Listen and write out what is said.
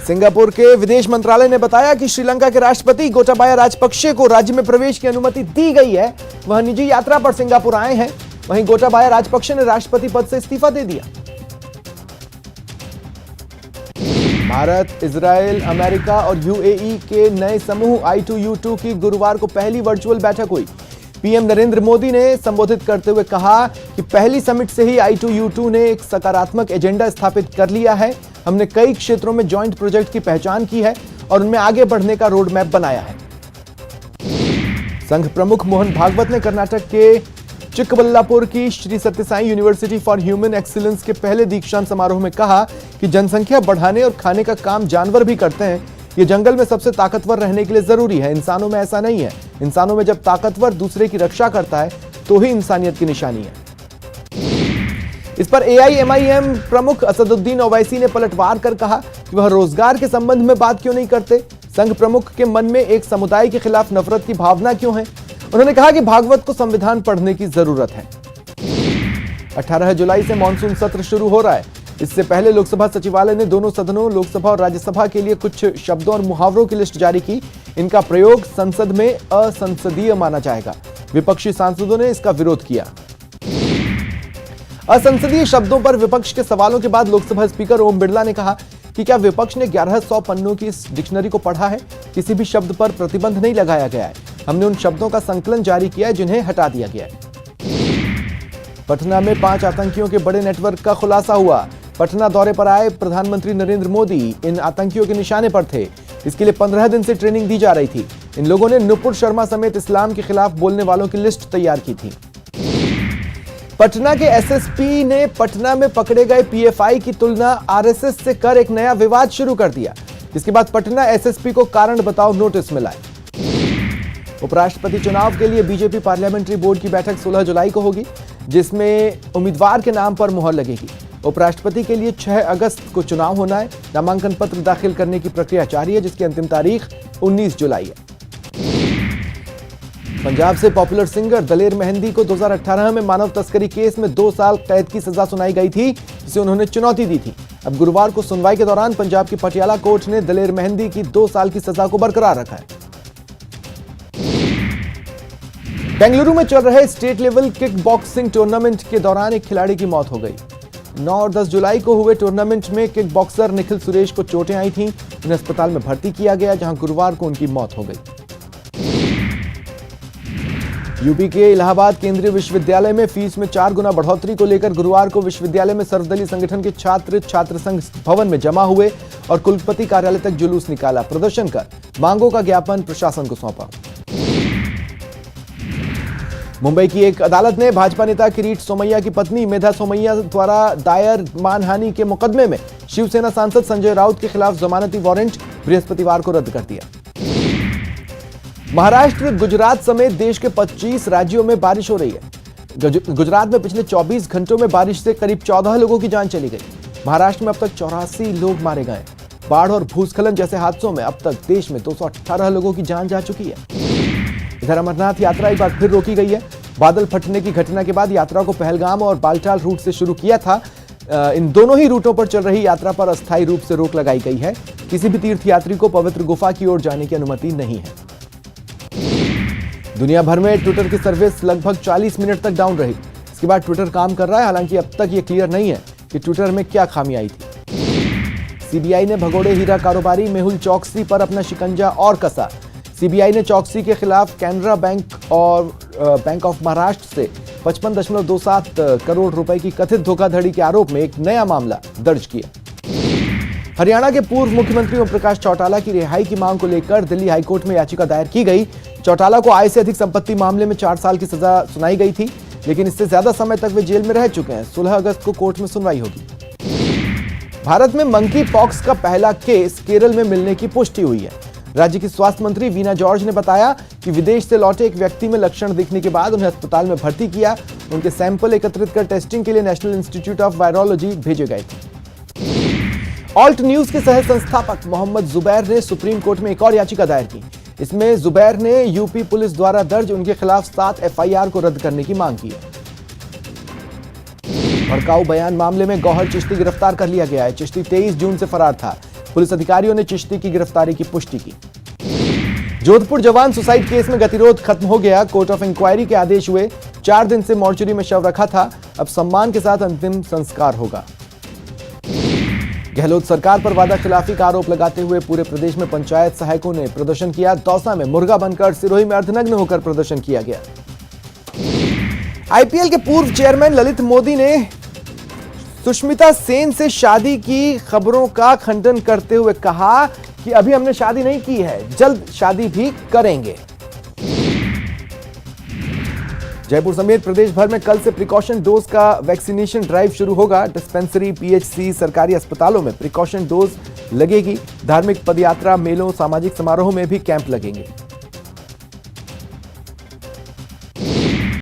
Singapore के विदेश मंत्रालय ने बताया कि श्रीलंका के राष्ट्रपति गोटाबाया राजपक्षे को राज्य में प्रवेश की अनुमति दी गई है। वह निजी यात्रा पर सिंगापुर आए हैं। वहीं गोटाबाया राजपक्षे ने राष्ट्रपति पद से इस्तीफा दे दिया। भारत, इजरायल, अमेरिका और यूएई के नए समूह I2U2 की गुरुवार को पहली वर्चुअल बैठक हुई। पीएम नरेंद्र मोदी ने संबोधित करते हुए कहा कि पहली समिट से ही I2U2 ने एक सकारात्मक एजेंडा स्थापित कर लिया है। हमने कई क्षेत्रों में जॉइंट प्रोजेक्ट की पहचान की है और उनमें आगे बढ़ने का रोड मैप बनाया है। संघ प्रमुख मोहन भागवत ने कर्नाटक के चिक्कबल्लापुर की श्री सत्य Sai university for human excellence के पहले दीक्षांत समारोह में कहा कि जनसंख्या बढ़ाने और खाने का काम जानवर भी करते हैं। ये जंगल में सबसे ताकतवर रहने के लिए जरूरी है। इंसानों में ऐसा नहीं है। इंसानों में जब ताकतवर दूसरे की रक्षा करता है तो ही इंसानियत की निशानी है। इस पर AIMIM प्रमुख असदुद्दीन ओवैसी ने पलटवार कर कहा कि वह रोजगार के संबंध में बात क्यों नहीं करते। संघ प्रमुख के मन में एक समुदाय के खिलाफ नफरत की भावना क्यों है। उन्होंने कहा कि भागवत को संविधान पढ़ने की जरूरत है। 18 जुलाई से मानसून सत्र शुरू हो रहा है। इससे पहले लोकसभा सचिवालय ने दोनों सदनों लोकसभा और राज्यसभा के लिए कुछ शब्दों और मुहावरों की लिस्ट जारी की। इनका प्रयोग संसद में असंसदीय माना जाएगा। विपक्षी सांसदों ने इसका विरोध किया। असंसदीय शब्दों पर विपक्ष के सवालों के बाद लोकसभा स्पीकर ओम बिरला ने कहा कि क्या विपक्ष ने 1100 पन्नों की इस डिक्शनरी को पढ़ा है। किसी भी शब्द पर प्रतिबंध नहीं लगाया गया है। हमने उन शब्दों का संकलन जारी किया है जिन्हें हटा दिया गया है। पटना में 5 आतंकियों के बड़े नेटवर्क का खुलासा हुआ। पटना दौरे पर आए प्रधानमंत्री नरेंद्र मोदी इन आतंकियों के निशाने पर थे। इसके लिए 15 दिन से ट्रेनिंग दी जा रही थी। इन लोगों ने नुपुर शर्मा समेत इस्लाम के खिलाफ बोलने वालों की लिस्ट तैयार की थी। पटना के SSP ने पटना में पकड़े गए PFI की तुलना RSS से कर एक नया विवाद शुरू कर दिया। इसके बाद पटना SSP को कारण बताओ नोटिस मिला है। उपराष्ट्रपति चुनाव के लिए बीजेपी पार्लियामेंट्री बोर्ड की बैठक 16 जुलाई को होगी, जिसमें उम्मीदवार के नाम पर मुहर लगेगी। उपराष्ट्रपति के लिए 6 अगस्त को चुनाव होना है। नामांकन पत्र दाखिल करने की प्रक्रिया जारी है, जिसकी अंतिम तारीख 19 जुलाई है। पंजाब से पॉपुलर सिंगर दलेर मेहंदी को 2018 में मानव तस्करी केस में 2 साल कैद की सजा सुनाई गई थी, जिसे उन्होंने चुनौती दी थी। अब गुरुवार को सुनवाई के दौरान पंजाब की पटियाला कोर्ट ने दलेर मेहंदी की 2 साल की सजा को बरकरार रखा है। बेंगलुरु में चल रहे state level kick boxing tournament के दौरान एक खिलाड़ी की मौत हो गई। 9 और 10 जुलाई को हुए टूर्नामेंट में किक बॉक्सर निखिल सुरेश को चोटें आई थीं। उन्हें अस्पताल में भर्ती किया गया, जहां गुरुवार को उनकी मौत हो गई। यूपी के इलाहाबाद केंद्रीय विश्वविद्यालय में फीस में 4 गुना बढ़ोतरी को लेकर गुरुवार को विश्वविद्यालय में सर्वदलीय संगठन के छात्र संघ भवन में जमा हुए और कुलपति कार्यालय तक जुलूस निकाला। प्रदर्शन कर मांगों का ज्ञापन प्रशासन को सौंपा। मुंबई की एक अदालत ने भाजपा नेता किरीट सोमैया की पत्नी मेधा सोमैया द्वारा दायर मानहानि के मुकदमे में शिवसेना सांसद संजय राउत के खिलाफ जमानती वारंट बृहस्पतिवार को रद्द कर दिया। महाराष्ट्र, गुजरात समेत देश के 25 राज्यों में बारिश हो रही है। गुजरात में पिछले 24 घंटों में बारिश से करीब 14 लोगों की जान चली गई। महाराष्ट्र में अब तक 84 लोग मारे गए। बाढ़ और भूस्खलन जैसे हादसों में अब तक देश में 218 लोगों की जान जा चुकी है। इधर अमरनाथ यात्रा एक बार फिर रोकी गई है। बादल फटने की घटना के बाद यात्रा को पहलगाम और बालटाल रूट से शुरू किया था। इन दोनों ही रूटों पर चल रही यात्रा पर अस्थायी रूप से रोक लगाई गई है। किसी भी तीर्थयात्री को पवित्र गुफा की ओर जाने की अनुमति नहीं है। दुनिया भर में ट्विटर की सर्विस लगभग 40 मिनट तक डाउन रही। इसके बाद ट्विटर काम कर रहा है, हालांकि अब तक यह क्लियर नहीं है कि ट्विटर में क्या खामी आई थी। सीबीआई ने भगोड़े हीरा कारोबारी मेहुल चौकसी पर अपना शिकंजा और कसा। सीबीआई ने चौकसी के खिलाफ कैनरा बैंक और बैंक ऑफ महाराष्ट्र से 55.27 करोड़ रुपए की कथित धोखाधड़ी के आरोप में एक नया मामला दर्ज किया। हरियाणा के पूर्व मुख्यमंत्री ओम प्रकाश चौटाला की रिहाई की मांग को लेकर दिल्ली हाईकोर्ट में याचिका दायर की गई। चौटाला को आय से अधिक संपत्ति मामले में 4 साल की सजा सुनाई गई थी, लेकिन इससे ज्यादा समय तक वे जेल में रह चुके हैं। 16 अगस्त को कोर्ट में सुनवाई होगी। भारत में मंकी पॉक्स का पहला केस केरल में मिलने की पुष्टि हुई है। राज्य की स्वास्थ्य मंत्री वीना जॉर्ज ने बताया कि विदेश से लौटे एक व्यक्ति में लक्षण दिखने के बाद उन्हें अस्पताल में भर्ती किया। उनके सैंपल एकत्रित कर टेस्टिंग के लिए नेशनल इंस्टीट्यूट ऑफ वायरोलॉजी भेजे गए थे। ऑल्ट न्यूज के सह संस्थापक मोहम्मद जुबैर ने सुप्रीम कोर्ट में एक और याचिका दायर की। इसमें जुबैर ने यूपी पुलिस द्वारा दर्ज उनके खिलाफ 7 FIR को रद्द करने की मांग की है। भड़काऊ बयान मामले में गौहर चिश्ती गिरफ्तार कर लिया गया है। चिश्ती 23 जून से फरार था। पुलिस अधिकारियों ने चिश्ती की गिरफ्तारी की पुष्टि की। जोधपुर जवान सुसाइड केस में गतिरोध खत्म हो गया। कोर्ट ऑफ इंक्वायरी के आदेश हुए। 4 दिन से मोर्चरी में शव रखा था, अब सम्मान के साथ अंतिम संस्कार होगा। गहलोत सरकार पर वादा खिलाफी का आरोप लगाते हुए पूरे प्रदेश में पंचायत सहायकों ने प्रदर्शन किया। दौसा में मुर्गा बनकर सिरोही में अर्धनग्न होकर प्रदर्शन किया गया। आईपीएल के पूर्व चेयरमैन ललित मोदी ने सुष्मिता सेन से शादी की खबरों का खंडन करते हुए कहा कि अभी हमने शादी नहीं की है, जल्द शादी भी करेंगे। जयपुर समेत प्रदेश भर में कल से प्रिकॉशन डोज का वैक्सीनेशन ड्राइव शुरू होगा। डिस्पेंसरी, पीएचसी, सरकारी अस्पतालों में प्रिकॉशन डोज लगेगी। धार्मिक पदयात्रा, मेलों, सामाजिक समारोह में भी कैंप लगेंगे।